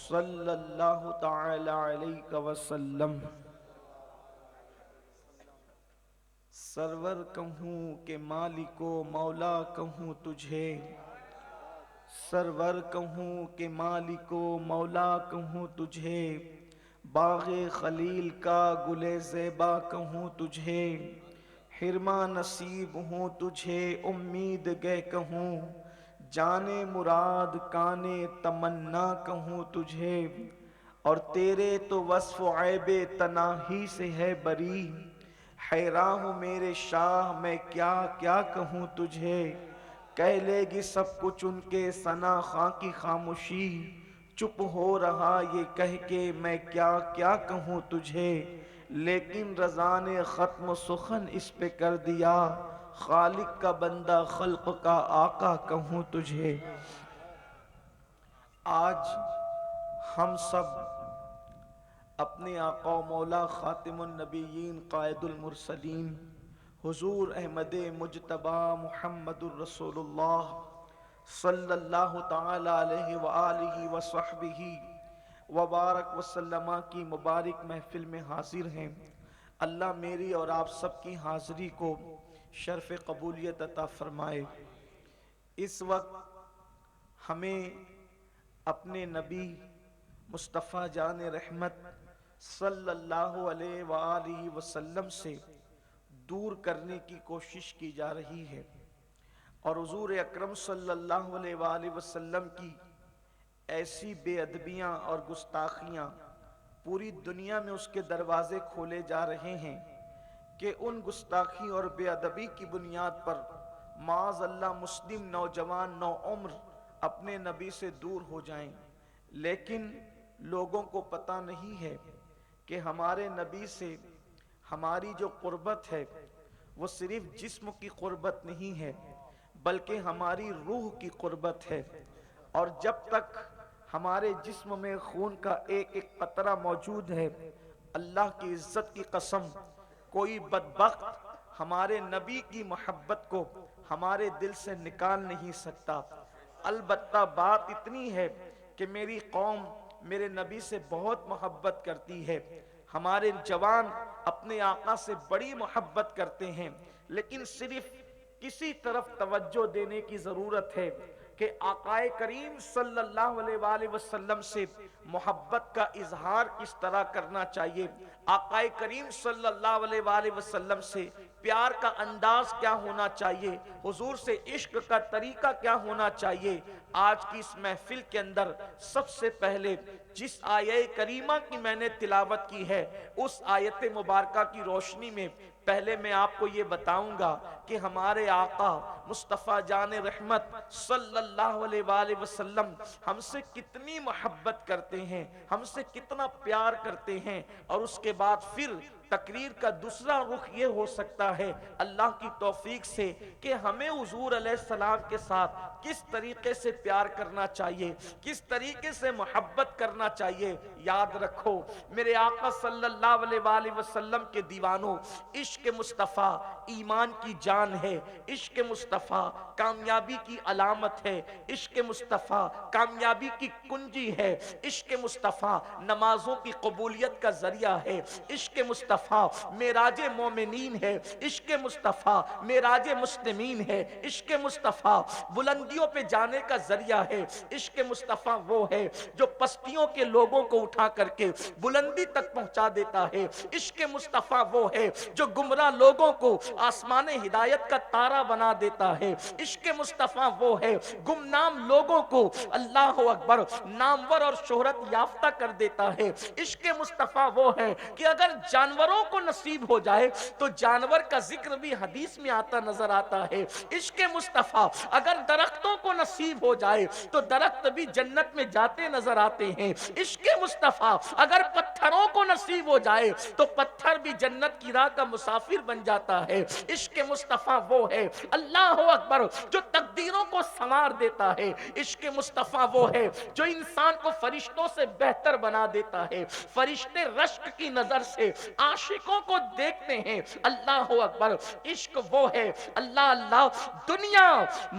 صلی اللہ تعالی علیہ وسلم۔ سرور کہوں کہ مالک و مولا کہوں تجھے، سرور کہوں کہ مالک و مولا کہوں تجھے، باغ خلیل کا گل زیبا کہوں تجھے، حرمہ نصیب ہوں تجھے امید گہ کہوں، جانے مراد کانے تمنا کہوں تجھے، اور تیرے تو وصف و عیب تناہی سے ہے بری، حیران ہوں میرے شاہ میں کیا کیا کہوں تجھے، کہہ لے گی سب کچھ ان کے ثنا خاں کی خاموشی، چپ ہو رہا یہ کہہ کے میں کیا کیا کہوں تجھے، لیکن رضا نے ختم سخن اس پہ کر دیا، خالق کا بندہ خلق کا آقا کہوں تجھے۔ آج ہم سب اپنے آقا و مولا خاتم النبیین قائد المرسلین حضور احمد مجتبی محمد الرسول اللہ صلی اللہ تعالی علیہ وآلہ وصحبہ وبارک وسلم کی مبارک محفل میں حاضر ہیں۔ اللہ میری اور آپ سب کی حاضری کو شرف قبولیت عطا فرمائے۔ اس وقت ہمیں اپنے نبی مصطفیٰ جان رحمت صلی اللہ علیہ وآلہ وسلم سے دور کرنے کی کوشش کی جا رہی ہے، اور حضور اکرم صلی اللہ علیہ وآلہ وسلم کی ایسی بے ادبیاں اور گستاخیاں پوری دنیا میں اس کے دروازے کھولے جا رہے ہیں کہ ان گستاخی اور بے ادبی کی بنیاد پر معاذ اللہ مسلم نوجوان نو عمر اپنے نبی سے دور ہو جائیں، لیکن لوگوں کو پتہ نہیں ہے کہ ہمارے نبی سے ہماری جو قربت ہے وہ صرف جسم کی قربت نہیں ہے بلکہ ہماری روح کی قربت ہے، اور جب تک ہمارے جسم میں خون کا ایک ایک قطرہ موجود ہے، اللہ کی عزت کی قسم کوئی بدبخت ہمارے نبی کی محبت کو ہمارے دل سے نکال نہیں سکتا۔ البتہ بات اتنی ہے کہ میری قوم میرے نبی سے بہت محبت کرتی ہے، ہمارے جوان اپنے آقا سے بڑی محبت کرتے ہیں، لیکن صرف کسی طرف توجہ دینے کی ضرورت ہے کہ آقا کریم صلی اللہ علیہ وآلہ وسلم سے محبت کا اظہار کس طرح کرنا چاہیے، آقا کریم صلی اللہ علیہ وآلہ وسلم سے پیار کا انداز کیا ہونا چاہیے، حضور سے عشق کا طریقہ کیا ہونا چاہیے۔ آج کی اس محفل کے اندر سب سے پہلے جس آیہ کریمہ کی میں نے تلاوت کی ہے، اس آیت مبارکہ کی روشنی میں پہلے میں آپ کو یہ بتاؤں گا کہ ہمارے آقا مصطفیٰ جان رحمت صلی اللہ علیہ وآلہ وسلم ہم سے کتنی محبت کرتے ہیں، ہم سے کتنا پیار کرتے ہیں، اور اس کے بعد پھر تقریر کا دوسرا رخ یہ ہو سکتا ہے اللہ کی توفیق سے کہ ہمیں حضور علیہ السلام کے ساتھ کس طریقے سے پیار کرنا چاہیے، کس طریقے سے محبت کرنا چاہیے۔ یاد رکھو میرے آقا صلی اللہ علیہ وآلہ وسلم کے دیوانوں، عشق مصطفیٰ ایمان کی جان ہے، عشق مصطفیٰ کامیابی کی علامت ہے، عشق مصطفیٰ کامیابی کی کنجی ہے، عشق مصطفیٰ نمازوں کی قبولیت کا ذریعہ ہے، عشق مصطفیٰ معراج مومنین ہے، عشق مصطفیٰ معراج مسلمین ہے، عشق مصطفیٰ بلندیوں پہ جانے کا ذریعہ ہے، عشق مصطفیٰ وہ ہے جو پستیوں کے لوگوں کو اٹھا کر کے بلندی تک پہنچا دیتا ہے، عشق مصطفیٰ وہ ہے جو گمراہ لوگوں کو آسمان ہدایت کا تارا بنا دیتا ہے، عشق مصطفیٰ وہ ہے گمنام لوگوں کو اللہ اکبر نامور اور شہرت یافتہ کر دیتا ہے، عشق مصطفیٰ وہ ہے کہ اگر جانوروں کو نصیب ہو جائے تو جانور کا ذکر بھی حدیث میں آتا نظر آتا ہے، عشق مصطفیٰ اگر درختوں کو نصیب ہو جائے تو درخت بھی جنت میں جاتے نظر آتے ہیں، عشق مصطفیٰ اگر پتھروں کو نصیب ہو جائے تو پتھر بھی جنت کی راہ کا مسافر مسافر بن جاتا ہے۔ عشق مصطفیٰ وہ ہے، اللہ اکبر، جو تقدیروں کو سنوار دیتا ہے۔ عشق مصطفیٰ وہ ہے جو انسان کو فرشتوں سے بہتر بنا دیتا ہے۔ فرشتے رشک کی نظر سے عاشقوں کو دیکھتے ہیں، اللہ اکبر۔ عشق وہ ہے، اللہ اللہ، دنیا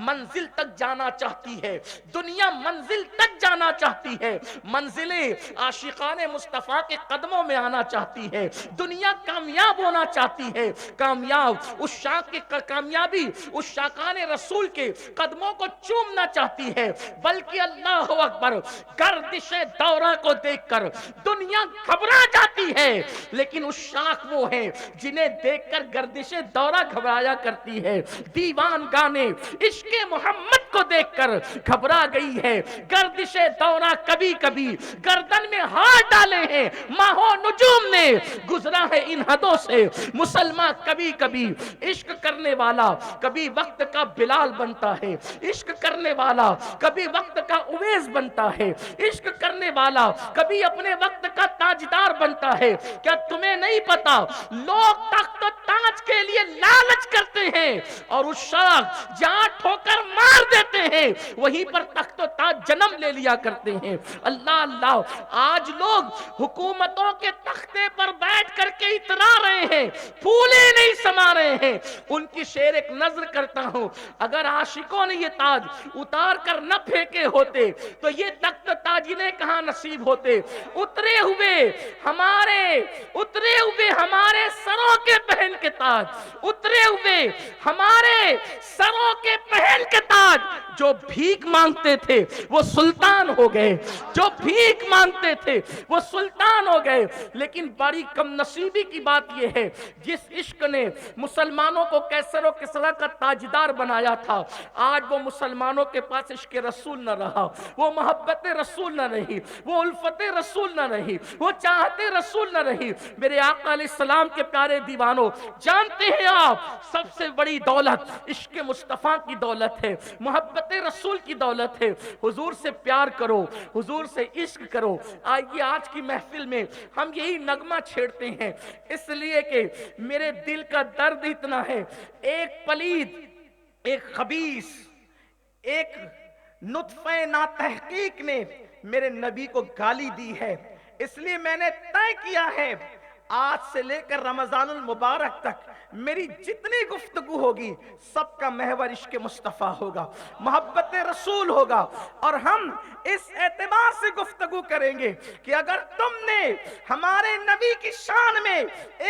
منزل تک جانا چاہتی ہے، دنیا منزل تک جانا چاہتی ہے، منزلیں عاشقان مصطفیٰ کے قدموں میں آنا چاہتی ہے، دنیا کامیاب ہونا چاہتی ہے، کامیاب اس شاق کی کامیابی اس شاقان رسول کے قدموں کو چومنا چاہتی ہے، بلکہ اللہ اکبر، گردش دورہ کو دیکھ کر دنیا گھبرا جاتی ہے، لیکن اس شاق وہ ہیں جنہیں دیکھ کر گردش دورہ گھبرایا کرتی ہے۔ دیوان گانے عشق محمد کو دیکھ کر گھبرا گئی ہے، گردش دورہ کبھی کبھی گردن میں ہاتھ ڈالے ہیں، ماہو نجوم نے گزرا ہے ان حدوں سے۔ مسلمان کبھی کبھی عشق کرنے والا کبھی وقت کا بلال بنتا ہے، عشق کرنے والا کبھی وقت کا اویس بنتا ہے، عشق کرنے والا کبھی اپنے وقت کا تاجدار بنتا ہے۔ کیا تمہیں نہیں پتا لوگ تخت و تاج کے لیے لالچ کرتے ہیں اور اس شخص جہاں ٹھوکر مار دیتے ہیں وہیں پر تخت و تاج جنم لے لیا کرتے ہیں۔ اللہ اللہ، آج لوگ حکومتوں کے تختے پر بیٹھ کر کے اترا رہے ہیں، پھولے نہیں سما رہے ہیں۔ ان کی شعر ایک نظر کرتا ہوں، اگر عاشقوں نے یہ تاج اتار کر نہ پھینکے ہوتے تو یہ تخت تاج انہیں کہاں نصیب ہوتے۔ اترے ہوئے ہمارے سروں کے پہن کے تاج، اترے ہوئے ہمارے سروں کے پہن کے تاج، جو بھیک مانگتے تھے وہ سلطان ہو گئے، جو بھیک مانگتے تھے وہ سلطان ہو گئے۔ لیکن بڑی کم نصیبی کی بات یہ ہے، جس عشق نے مسلمانوں کو کیسر و کسریٰ کا تاجدار بنایا تھا، آج وہ مسلمانوں کے پاس عشق رسول نہ رہا، وہ محبت رسول نہ رہی، وہ الفت رسول نہ رہی، وہ چاہت رسول نہ رہی۔ میرے آقا علیہ السلام کے پیارے دیوانوں، جانتے ہیں آپ سب سے بڑی دولت عشق مصطفیٰ کی دولت ہے، محبت رسول کی دولت ہے۔ حضور سے پیار کرو، حضور سے عشق کرو۔ آئیے آج کی محفل میں ہم یہی نغمہ چھیڑتے ہیں، اس لیے کہ میرے دل کا درد اتنا ہے، ایک پلید، ایک خبیث، ایک نطفہ ناتحقیق نے میرے نبی کو گالی دی ہے، اس لیے میں نے طے کیا ہے آج سے لے کر رمضان المبارک تک میری جتنی گفتگو ہوگی سب کا محور عشق مصطفیٰ ہوگا، محبت رسول ہوگا، اور ہم اس اعتبار سے گفتگو کریں گے کہ اگر تم نے ہمارے نبی کی شان میں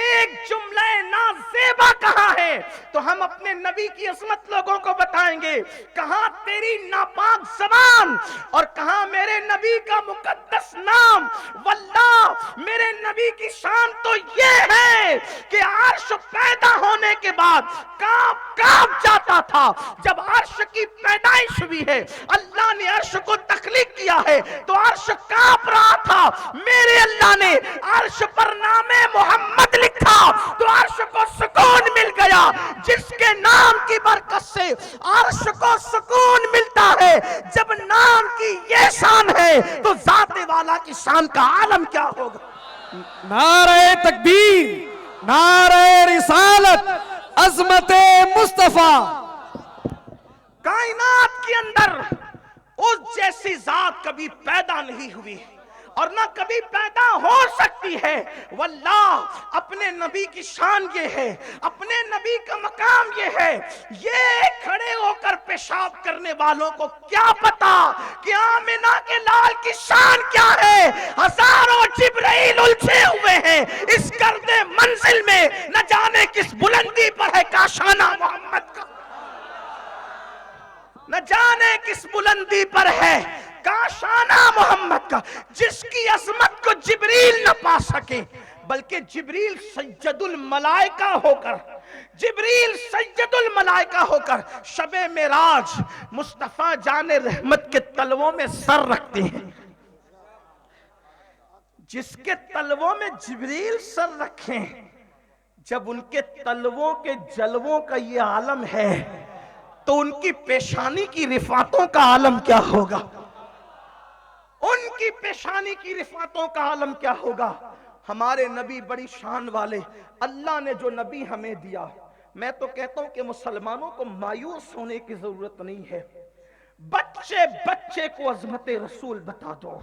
ایک جملہ نازیبا کہا ہے تو ہم اپنے نبی کی عظمت لوگوں کو بتائیں گے، کہاں تیری ناپاک زبان اور کہاں میرے نبی کا مقدس نام۔ واللہ میرے نبی کی شان تو یہ ہے کہ عرش پیدا ہونے کے بعد کانپ جاتا تھا۔ جب عرش کی پیدائش ہوئی ہے، اللہ نے عرش کو تخلیق کیا ہے تو عرش کانپ رہا تھا، میرے اللہ نے عرش پر نام محمد لکھا تو عرش کو سکون مل گیا۔ جس کے نام کی برکت سے عرش کو سکون ملتا ہے، جب نام کی یہ شان ہے تو ذات والا کی شان کا عالم کیا ہوگا۔ نعرہ تکبیر، نعرہ رسالت، عظمت مصطفیٰ۔ کائنات کے اندر اس جیسی ذات کبھی پیدا نہیں ہوئی اور نہ کبھی پیدا ہو سکتی ہے۔ واللہ اپنے نبی کی شان یہ ہے، اپنے نبی کا مقام یہ ہے، یہ کھڑے ہو کر پیشاب کرنے والوں کو کیا پتا کہ آمنہ کے لال کی شان کیا ہے۔ ہزاروں جبرائیل الجھے ہوئے ہیں اس گرد منزل میں، نہ جانے کس بلندی پر ہے کاشانہ محمد کا، نہ جانے کس بلندی پر ہے کاشانہ محمد کا، جس کی عظمت کو جبریل نہ پا سکے، بلکہ جبریل سید الملائکہ ہو کر، جبریل سید الملائکہ ہو کر شب معراج مصطفیٰ جان رحمت کے تلووں میں سر رکھتے ہیں۔ جس کے تلووں میں جبریل سر رکھیں، جب ان کے تلووں کے جلووں کا یہ عالم ہے تو ان کی پیشانی کی رفعتوں کا عالم کیا ہوگا، ان کی پیشانی کی رفعتوں کا عالم کیا ہوگا۔ ہمارے نبی بڑی شان والے، اللہ نے جو نبی ہمیں دیا، میں تو کہتا ہوں کہ مسلمانوں کو مایوس ہونے کی ضرورت نہیں ہے، بچے بچے کو عظمت رسول بتا دو،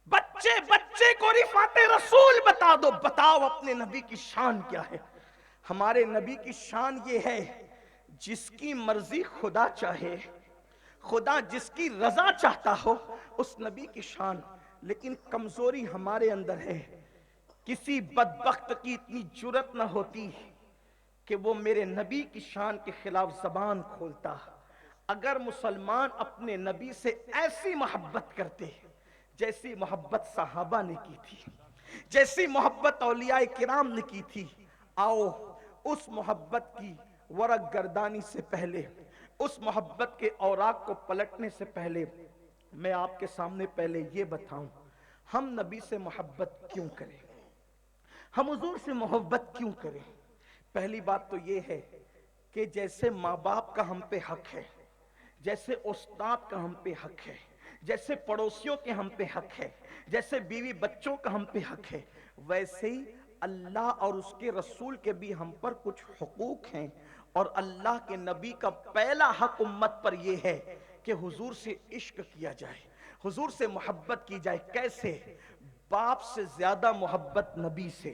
بچے بچے کو رفعت رسول بتا دو، بتاؤ اپنے نبی کی شان کیا ہے۔ ہمارے نبی کی شان یہ ہے، جس کی مرضی خدا چاہے، خدا جس کی رضا چاہتا ہو، اس نبی کی شان۔ لیکن کمزوری ہمارے اندر ہے، کسی بدبخت کی اتنی جرت نہ ہوتی کہ وہ میرے نبی کی شان کے خلاف زبان کھولتا۔ اگر مسلمان اپنے نبی سے ایسی محبت کرتے جیسی محبت صحابہ نے کی تھی، جیسی محبت اولیاء کرام نے کی تھی، آؤ اس محبت کی ورق گردانی سے پہلے، اس محبت کے اوراق کو پلٹنے سے پہلے، میں آپ کے سامنے پہلے یہ بتاؤں، ہم نبی سے محبت کیوں کریں، ہم حضور سے محبت کیوں کریں۔ پہلی بات تو یہ ہے کہ جیسے ماں باپ کا ہم پہ حق ہے، جیسے استاد کا ہم پہ حق ہے، جیسے پڑوسیوں کے ہم پہ حق ہے، جیسے بیوی بچوں کا ہم پہ حق ہے، ویسے ہی اللہ اور اس کے رسول کے بھی ہم پر کچھ حقوق ہیں۔ اور اللہ کے نبی کا پہلا حق امت پر یہ ہے کہ حضور سے عشق کیا جائے، حضور سے محبت کی جائے۔ کیسے؟ باپ سے زیادہ محبت نبی سے،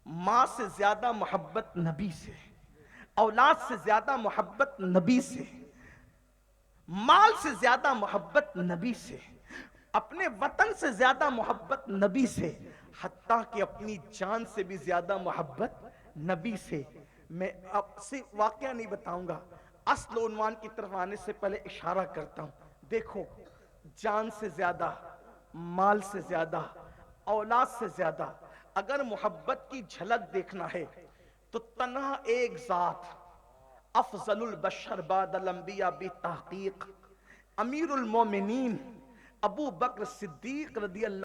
ماں سے زیادہ محبت نبی سے، اولاد سے زیادہ محبت نبی سے، مال سے زیادہ محبت نبی سے، اپنے وطن سے زیادہ محبت نبی سے، حتیٰ کہ اپنی جان سے بھی زیادہ محبت نبی سے۔ میں آپ سے واقعہ نہیں بتاؤں گا، اصل عنوان کی طرف آنے سے پہلے اشارہ کرتا ہوں۔ دیکھو، جان سے زیادہ، مال سے زیادہ، اولاد سے زیادہ اگر محبت کی جھلک دیکھنا ہے تو تنہا ایک ذات، افضل البشر بعد الانبیاء بتحقیق، امیر المومنین ابو بکر صدیق رضی اللہ